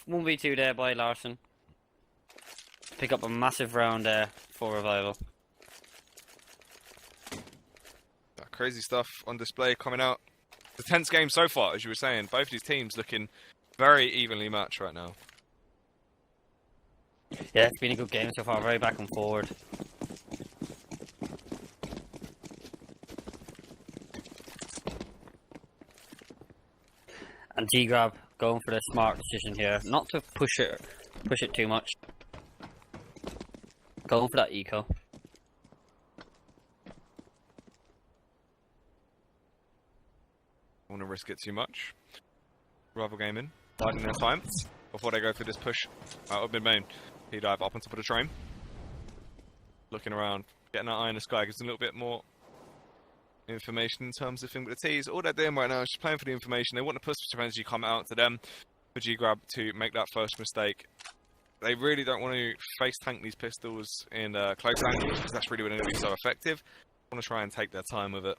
1v2 there by Larson. Pick up a massive round there for Revival. Crazy stuff on display coming out. The tense game so far, as you were saying. Both of these teams looking very evenly matched right now. Yeah, it's been a good game so far, very back and forward. And GGRAB going for the smart decision here, not to push it too much. Going for that eco. Don't want to risk it too much. Rival gaming, biding their time before they go for this push out of mid main. He dive up on top of the train. Looking around, getting that eye in the sky gives a little bit more information in terms of thing with the T's. All they're doing right now is just playing for the information. They want the push energy come out to them for GGRAB to make that first mistake. They really don't want to face tank these pistols in close angles because that's really when they're going to be so effective. They want to try and take their time with it.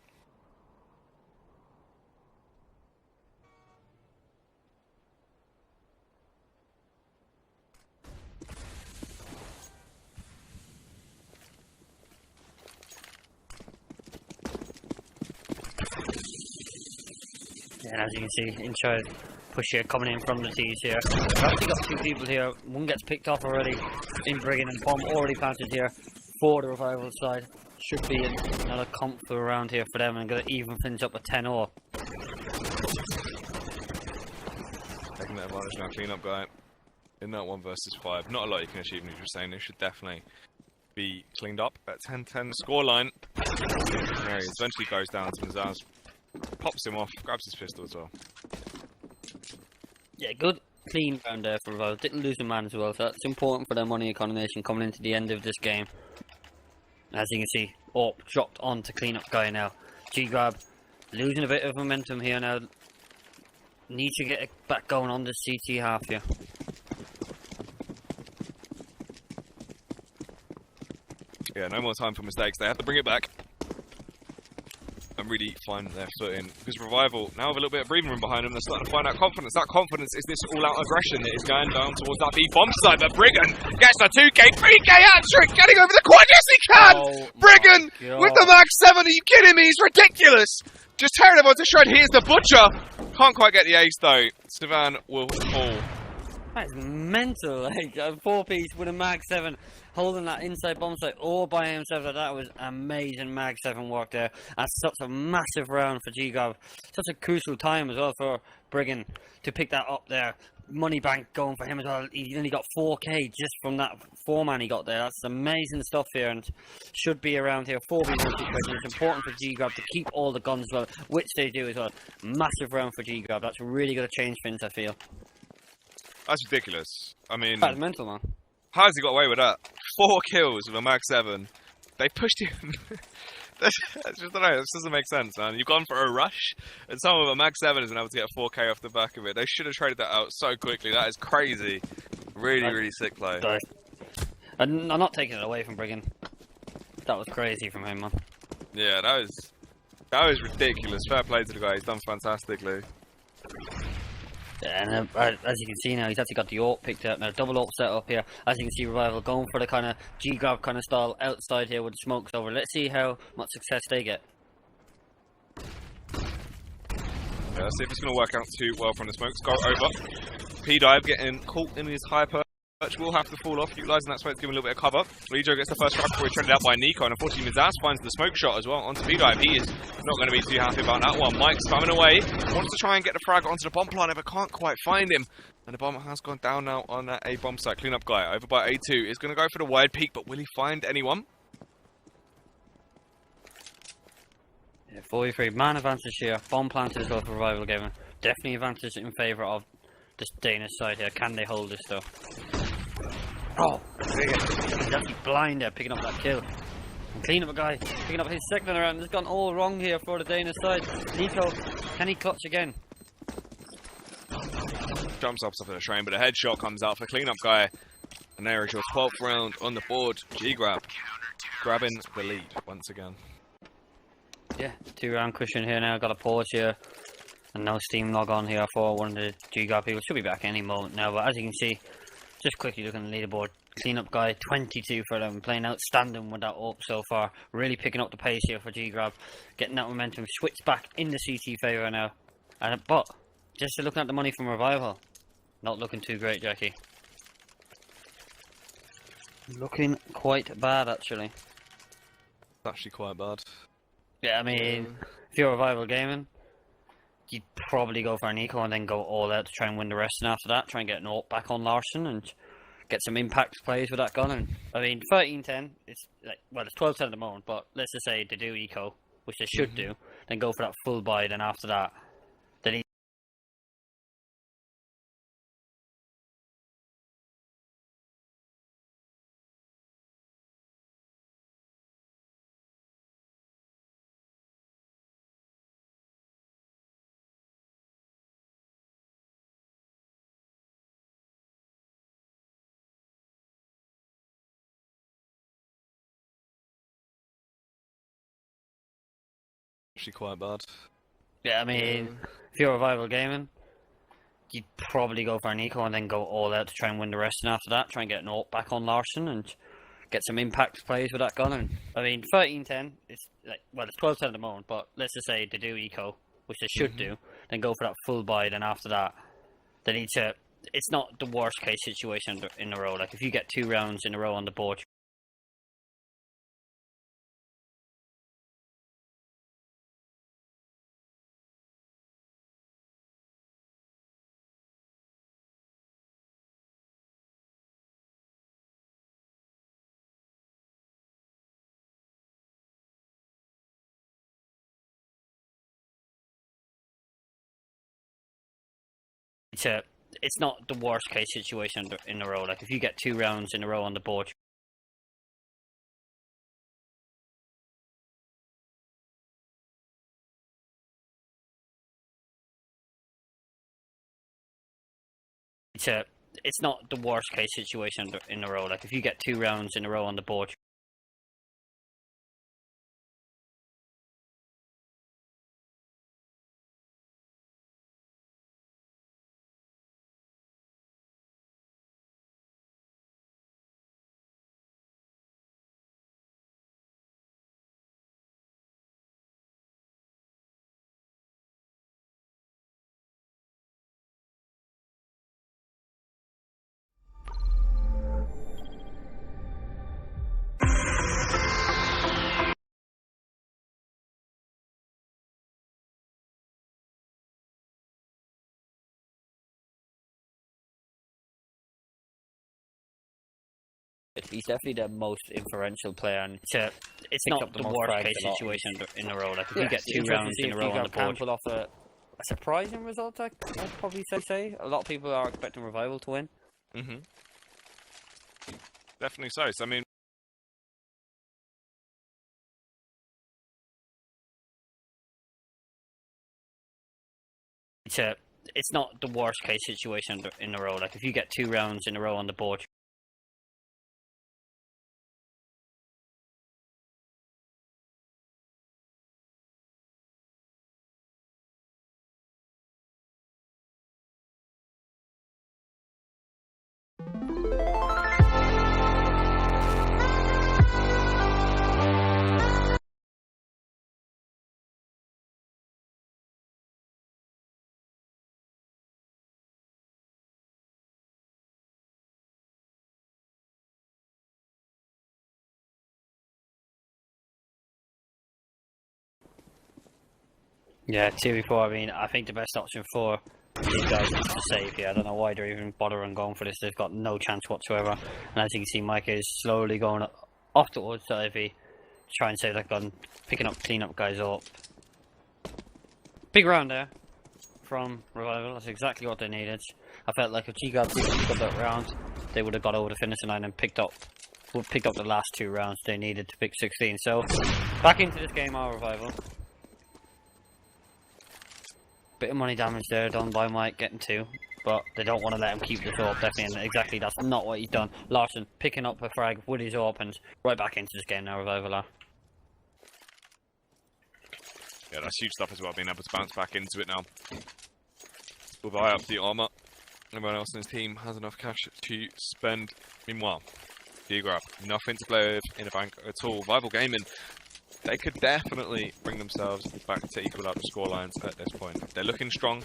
And as you can see, inside push here coming in from the T's here. We've actually got two people here. One gets picked off already in Brigand, and bomb already planted here for the Revival side. Should be another comp for around here for them, and going to even finish up with 10-0. Taking that advantage now, clean up guy. In that 1 versus 5. Not a lot you can achieve, as you were saying. They should definitely be cleaned up at 10-10 scoreline. There he eventually goes down to Mazaz. Pops him off, grabs his pistol as well. Yeah, good clean round there for Revival. Didn't lose a man as well, so that's important for their money economization coming into the end of this game. As you can see, Orp dropped on to clean up guy now. GGRAB losing a bit of momentum here now. Need to get it back going on the CT half here. Yeah, no more time for mistakes. They have to bring it back and really find their footing. Because Revival, now with a little bit of breathing room behind them, they're starting to find that confidence. That confidence is this all-out aggression that is going down towards that B-bomb side. But Brigand gets a 2K, 3K hat-trick, getting over the quad. Yes, he can! Brigand with the Max 7. Are you kidding me? He's ridiculous. Just tearing everyone to shred. Here's the Butcher. Can't quite get the ace, though. Sivan will fall. That's mental, like a 4-piece with a Mag 7 holding that inside bomb site all by himself. That was amazing Mag 7 work there. That's such a massive round for GGRAB. Such a crucial time as well for Brigand to pick that up there. Money bank going for him as well. He only got 4K just from that 4-man he got there. That's amazing stuff here and should be around here. 4v1 situation. It's important for GGRAB to keep all the guns as well, which they do as well. Massive round for GGRAB. That's really going to change things, I feel. That's ridiculous. I mean, that's mental, man. How has he got away with that? 4 kills with a Mag 7. They pushed him. That's just, I don't know, this doesn't make sense, man. You've gone for a rush, and someone with a Mag 7 isn't able to get 4K off the back of it. They should have traded that out so quickly. That is crazy. Really sick play. I'm not taking it away from Brigand. That was crazy from him, man. Yeah, that was ridiculous. Fair play to the guy. He's done fantastically. Yeah, and as you can see now, he's actually got the AWP picked up now. Double AWP set up here. As you can see, Revival going for the kind of GGRAB kind of style outside here with the smokes over. Let's see how much success they get. Yeah, let's see if it's going to work out too well from the smokes. Go over. P-Dive getting caught in his high perch. Will have to fall off, utilising that smoke to give him a little bit of cover. Lejo gets the first strike before he's traded out by Nico, and unfortunately Mizaz finds the smoke shot as well onto P-Dive. He is not going to be too happy about that one. Mike's spamming away, wants to try and get the frag onto the bomb planet, but can't quite find him. And the bomb has gone down now on that A bomb site. Clean up guy over by A2 is going to go for the wide peak, but will he find anyone? Yeah, 43 man advantage here. Bomb planted as well for Revival Gaming. Definitely advantage in favour of this Danish side here. Can they hold this though? Oh, he's actually blind there, picking up that kill. And clean up a guy, picking up his second round. It's gone all wrong here for the Danish side. Nico, can he clutch again? Jumps up the train, but a headshot comes out for cleanup guy. And there is your 12th round on the board. GGRAB grabbing the lead once again. Yeah, 2-round cushion here now. Got a pause here. And no Steam log on here for one of the GGRAB people. Should be back any moment now, but as you can see, just quickly looking at the leaderboard, cleanup guy 22 for them, playing outstanding with that up so far, really picking up the pace here for GGRAB, getting that momentum switched back in the CT favour now. But just looking at the money from Revival, not looking too great, Jackie. Looking quite bad actually. It's actually quite bad. Yeah, I mean, if you're Revival Gaming, you'd probably go for an eco and then go all out to try and win the rest, and after that try and get an AWP back on Larson and get some impact plays with that gun. And I mean, 13-10, it's like, well, it's 12-10 at the moment, but let's just say they do eco, which they should do, then go for that full buy, then after that they need Actually quite bad. Yeah, I mean, if you're Revival Gaming, you'd probably go for an eco and then go all out to try and win the rest, and after that try and get an AWP back on Larson and get some impact plays with that gun. And I mean, 13-10, it's like, well, it's 12-10 at the moment, but let's just say they do eco, which they should do, then go for that full buy, then after that they need to, it's not the worst case situation in a row. Like, if you get 2 rounds in a row on the board, it's not the worst case situation in a row. Like, if you get 2 rounds in a row on the board, it's not the worst case situation in a row. Like, if you get 2 rounds in a row on the board, he's definitely the most inferential player, and it's not the worst case situation in a row. Like, if you get 2 rounds in a row on the board, pull off a surprising result, I'd probably say. A lot of people are expecting Revival to win. Definitely so. So I mean, it's not the worst case situation in a row. Like, if you get 2 rounds in a row on the board, yeah, 2v4. I mean, I think the best option for these guys is to save here. I don't know why they're even bothering going for this. They've got no chance whatsoever. And as you can see, Micah is slowly going off towards the IV to try and save that gun, picking up, clean up guys up. Big round there from Revival. That's exactly what they needed. I felt like if GGRAB picked up that round, they would have got over the finishing line and picked up the last 2 rounds they needed to pick 16. So back into this game, our Revival. Bit of money damage there done by Mike, getting 2, but they don't want to let him keep this up, definitely, and exactly that's not what he's done. Larson picking up a frag with his opens, right back into this game now, Revival are. Yeah, that's huge stuff as well, being able to bounce back into it now. We'll buy up the armor. Everyone else in his team has enough cash to spend. Meanwhile, GGRAB, nothing to play with in the bank at all. Rival Gaming, they could definitely bring themselves back to equal out the scorelines at this point. They're looking strong.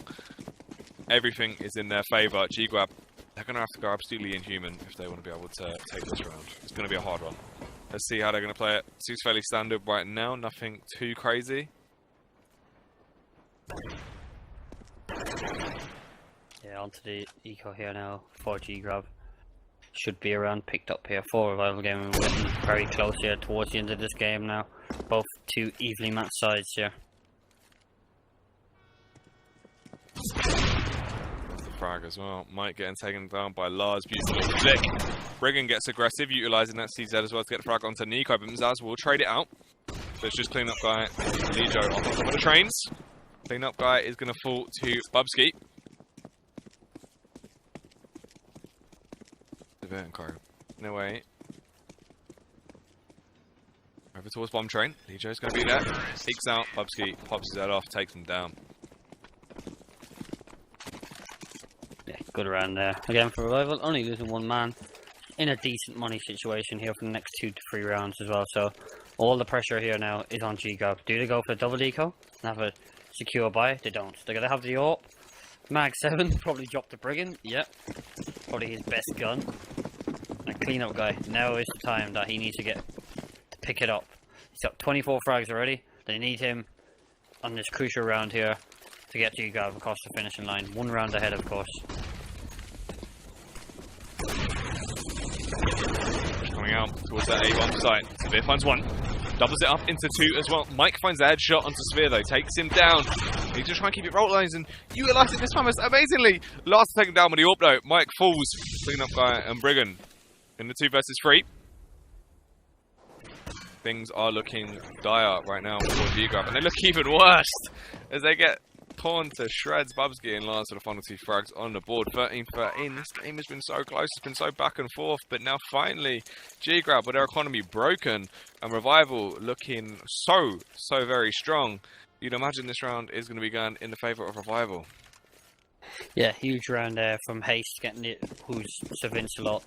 Everything is in their favour. GGRAB, they're going to have to go absolutely inhuman if they want to be able to take this round. It's going to be a hard one. Let's see how they're going to play it. Seems fairly standard right now, nothing too crazy. Yeah, onto the eco here now for GGRAB. Should be around picked up here for Revival Gaming. We're getting very close here towards the end of this game now. Both two evenly matched sides here. The frag as well. Mike getting taken down by Lars. Beautiful flick. Brigand gets aggressive, utilising that CZ as well to get the frag onto Nico, but Mzaz will trade it out. So it's just clean up guy, Lijo on top of the trains. Clean up guy is going to fall to Bubsky. No way. Over towards bomb train. Lijo's going to be there. Peeks out. Bubsky pops his head off, takes him down. Yeah, good round there. Again for Revival, only losing one man. In a decent money situation here for the next 2 to 3 rounds as well. So all the pressure here now is on GGRAB. Do they go for a double deco and have a secure buy? They don't. They're going to have the AWP. Mag 7 probably dropped the Brigand. Yep. Probably his best gun. And cleanup guy. Now is the time that he needs to pick it up. He's got 24 frags already. They need him on this crucial round here to get GGRAB across the finishing line. 1 round ahead, of course. Coming out towards that A1 site. Sphere finds 1. Doubles it up into 2 as well. Mike finds the headshot onto Sphere though. Takes him down. He's just trying to keep it roll lines and utilising this time amazingly. Last taken down with the AWP though. Mike falls. Clean up guy and Brigand in the 2 versus 3. Things are looking dire right now for GGRAB, and they look even worse as they get torn to shreds. Bubsky and Lars for the final 2 frags on the board. 13-13. This game has been so close. It's been so back and forth, but now finally GGRAB with their economy broken and Revival looking so very strong. You'd imagine this round is going to be going in the favour of Revival. Yeah, huge round there from Haste getting it, who's Sir Vince a lot,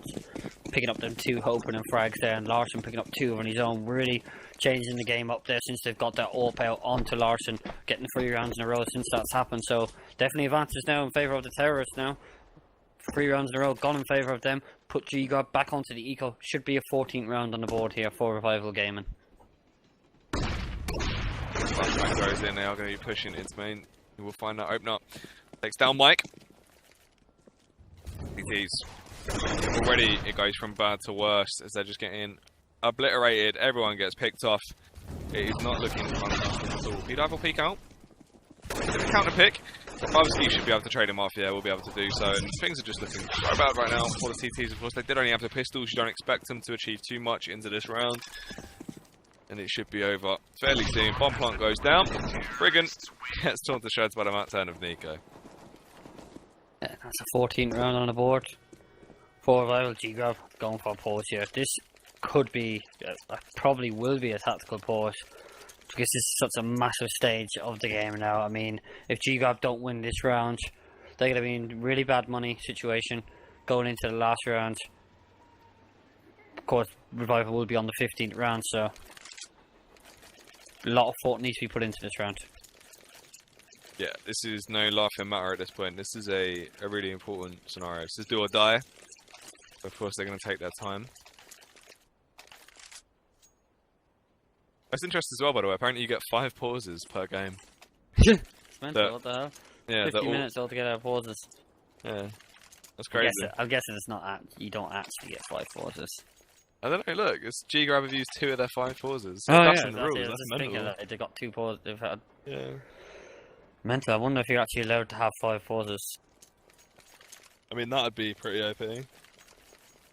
picking up them 2 opening frags there, and Larson picking up 2 on his own, really changing the game up there since they've got that AWP out onto Larson, getting 3 rounds in a row since that's happened. So definitely advances now in favour of the terrorists now. 3 rounds in a row gone in favour of them. Put GGRAB back onto the eco. Should be a 14th round on the board here for Revival Gaming. Goes in, they are going to be pushing into main. We will find that open up. Takes down Mike. CTs. Already it goes from bad to worse as they're just getting obliterated. Everyone gets picked off. It is not looking fantastic at all. P-dive will peek out. Counter pick. Bubsky should be able to trade him off. Yeah, we'll be able to do so. And things are just looking so bad right now for the CTs. Of course, they did only have the pistols. You don't expect them to achieve too much into this round. And it should be over fairly soon. Bomb plant goes down. Brigand gets torn to shreds by the mat turn of Nico. Yeah, that's a 14th round on the board for Revival. GGRAB going for a pause here. This could be, probably will be a tactical pause because this is such a massive stage of the game now. I mean, if GGRAB don't win this round, they're going to be in really bad money situation going into the last round. Of course, Revival will be on the 15th round, so a lot of thought needs to be put into this round. Yeah, this is no laughing matter at this point. This is a really important scenario. This is do or die. Of course, they're going to take their time. That's interesting as well, by the way. Apparently, you get 5 pauses per game. It's mental, what the hell? Yeah, 50 minutes altogether of pauses. Yeah, that's crazy. I'm guessing it's not. You don't actually get 5 pauses. I don't know. Look, it's GGRAB have used 2 of their 5 pauses. Oh that's yeah, in the rules. that's mental. That they got 2 pauses. They've had. Yeah. Mental. I wonder if you're actually allowed to have 5 pauses. I mean, that would be pretty OP.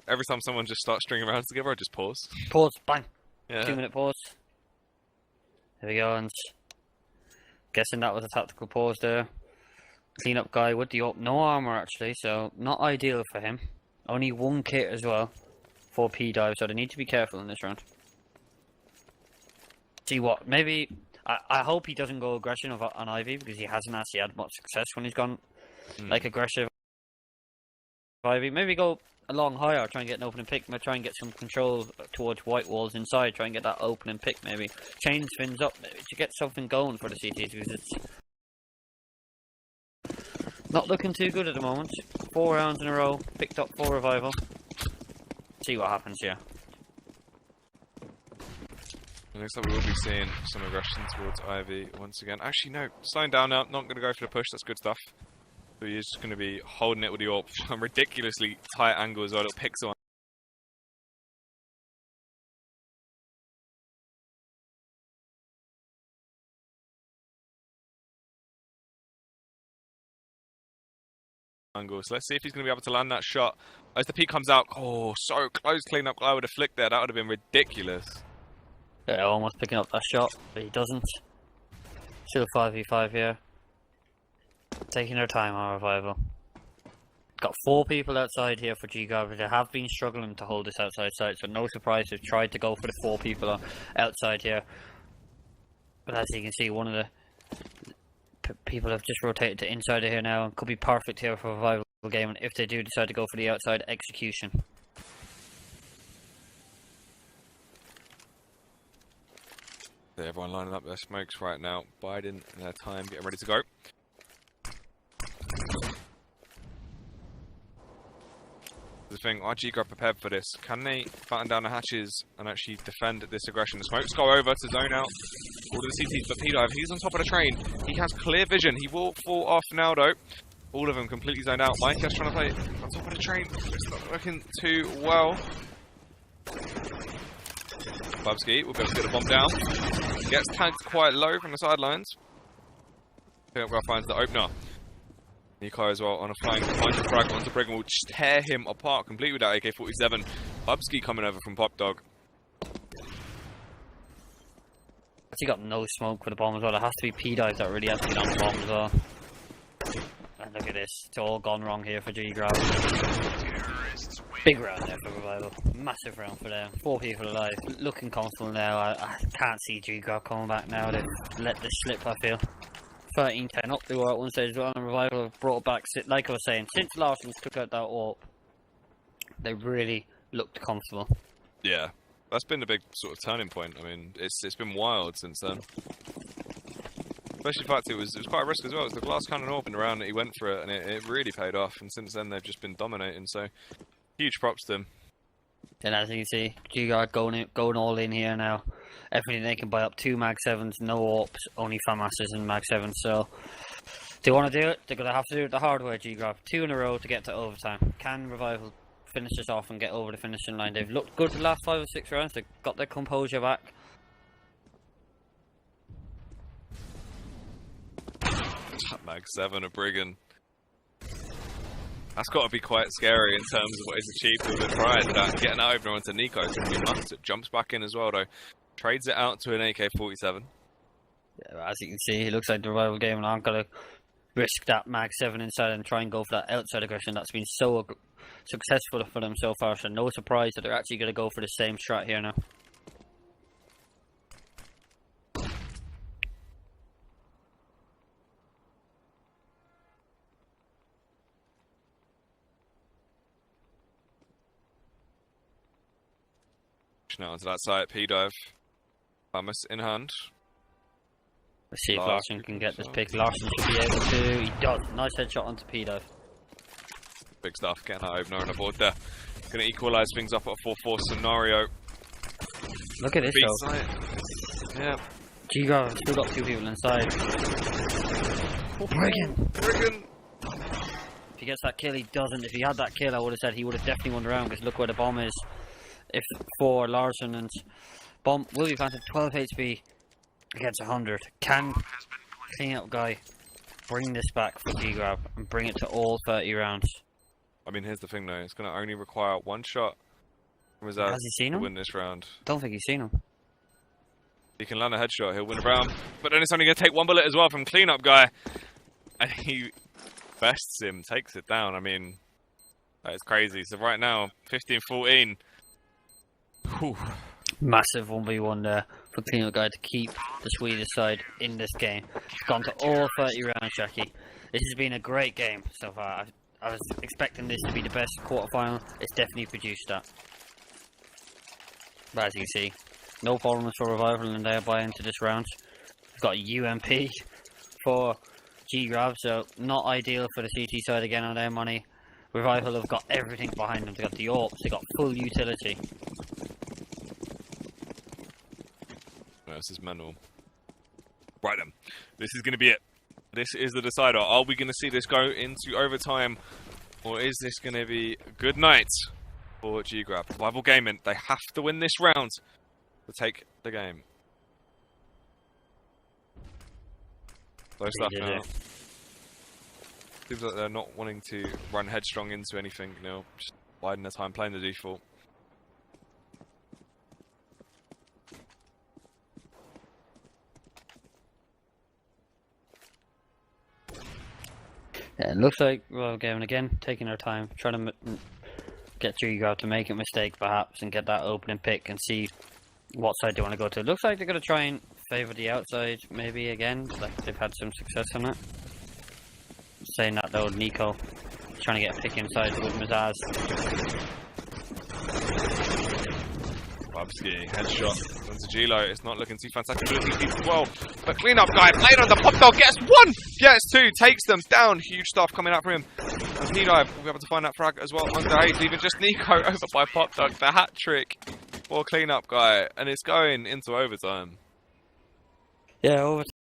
Every time someone just starts stringing rounds together, I just pause. Pause. Bang. Yeah. 2-minute pause. There we go. And guessing that was a tactical pause there. Cleanup guy with the up. No armor actually, so not ideal for him. Only 1 kit as well for P-dive, so they need to be careful in this round. See what? Maybe I hope he doesn't go aggression on Ivy, because he hasn't actually had much success when he's gone like aggressive Ivy. Maybe go along higher, try and get an opening pick, maybe try and get some control towards white walls inside, try and get that opening pick maybe. Change fins up maybe, to get something going for the CTs, because it's not looking too good at the moment. 4 rounds in a row, picked up 4 revival. See what happens here. It looks like we will be seeing some aggression towards Ivy once again. Actually, no, slowing down now, not going to go for the push, that's good stuff. So he's just going to be holding it with the AWP from a ridiculously tight angle as well, little pixel angle. So let's see if he's going to be able to land that shot. As the peak comes out, oh, so close, clean up guy with a flick there, that would have been ridiculous. Yeah, almost picking up that shot, but he doesn't. Still 5v5 here. Taking their time on revival. Got 4 people outside here for GGRAB. They have been struggling to hold this outside side, so no surprise they've tried to go for the 4 people outside here. But as you can see, one of the people have just rotated to inside of here now, and could be perfect here for a revival game. And if they do decide to go for the outside, execution. Everyone lining up their smokes right now, biding their time, getting ready to go. The thing, are GGRAB prepared for this? Can they batten down the hatches and actually defend this aggression? The smokes go over to zone out all of the CTs, but P-Dive, he's on top of the train. He has clear vision. He will fall off now, though. All of them completely zoned out. Mike is trying to play on top of the train. It's not working too well. Bubsky will be able to get the bomb down. Gets tagged quite low from the sidelines. Cleanup guy finds the opener. Nico as well on a flying frag onto Brigham will just tear him apart completely with that AK-47. Bubsky coming over from Pop Dog. Actually got no smoke for the bomb as well. It has to be P-Dive that really has to get on the bomb as well. And look at this. It's all gone wrong here for GGRAB. Big round there for Revival. Massive round for them. 4 people alive. Looking comfortable now. I can't see GGRAB coming back now. They've let this slip, I feel. 13-10 up they were at one stage as well, and Revival have brought it back. Like I was saying, since Larsson took out that AWP, they really looked comfortable. Yeah, that's been the big sort of turning point. I mean, it's been wild since then. Especially the fact it was quite a risk as well. It was the glass cannon AWP in the round that he went for it, and it really paid off. And since then, they've just been dominating. So, huge props to them. And as you can see, GGRAB going all in here now. Everything they can buy up, 2 Mag 7s, no AWPs, only FAMASs and Mag 7s. So, they want to do it, they're going to have to do it the hard way, GGRAB. 2 in a row to get to overtime. Can Revival finish this off and get over the finishing line? They've looked good the last 5 or 6 rounds, they've got their composure back. Mag 7 of Brigand. That's got to be quite scary in terms of what he's achieved with the pride. That getting that over onto Nico is going to be must. It jumps back in as well, though. Trades it out to an AK-47. Yeah, as you can see, it looks like the Revival game, and I'm going to risk that Mag 7 inside and try and go for that outside aggression. That's been so successful for them so far, so no surprise that they're actually going to go for the same strat here now. Now onto that side, P-Dive. Thomas in hand. Let's see if Larson can get this pick. Larson should be able to. He does. Nice headshot onto P-Dive. Big stuff, getting that opener on the board there. Going to equalise things up at a 4-4 scenario. Look at this though. Yeah. GGRAB have still got 2 people inside. Oh, Brigand! If he gets that kill, he doesn't. If he had that kill, I would have said he would have definitely won the round, because look where the bomb is. If for Larson, and bomb will be planted. 12 HP against 100. Can clean up guy bring this back for GGRAB and bring it to all 30 rounds? I mean, here's the thing though, it's going to only require 1 shot from Razer Has he seen to him? win this round. Don't think he's seen him. He can land a headshot, he'll win a round, but then it's only going to take 1 bullet as well from cleanup guy, and he bests him, takes it down. I mean, that is crazy. So right now, 15-14. Massive 1v1 there for Cleanup Guy to keep the Swedish side in this game. It's gone to all 30 rounds, Jackie. This has been a great game so far. I was expecting this to be the best quarterfinal. It's definitely produced that. But as you can see, no problems for Revival in their buy into this round. We've got a UMP for GGRAB, so not ideal for the CT side again on their money. Revival have got everything behind them. They've got the AWPs, they've got full utility. This is mental. Right then, this is going to be it. This is the decider. Are we going to see this go into overtime, or is this going to be good night for GGRAB? Revival Gaming, they have to win this round to take the game. Close stuff now. Seems like they're not wanting to run headstrong into anything, you know, just biding their time playing the default. Yeah, it looks like Royal Gaming again taking their time, trying to get GGRAB to make a mistake perhaps and get that opening pick and see what side they want to go to. It looks like they're going to try and favour the outside maybe again, like they've had some success on it. Saying that though, Nico trying to get a pick inside with Mazaz. Bubsky, headshot onto Gilo. It's not looking too fantastic as well. But Cleanup Guy playing on the pop dog, gets one, gets two, takes them down. Huge stuff coming out for him. As Nidive will be able to find that frag as well. Under 8, leaving just Nico over by Pop Dog. The hat trick for Cleanup Guy, and it's going into overtime. Yeah, overtime.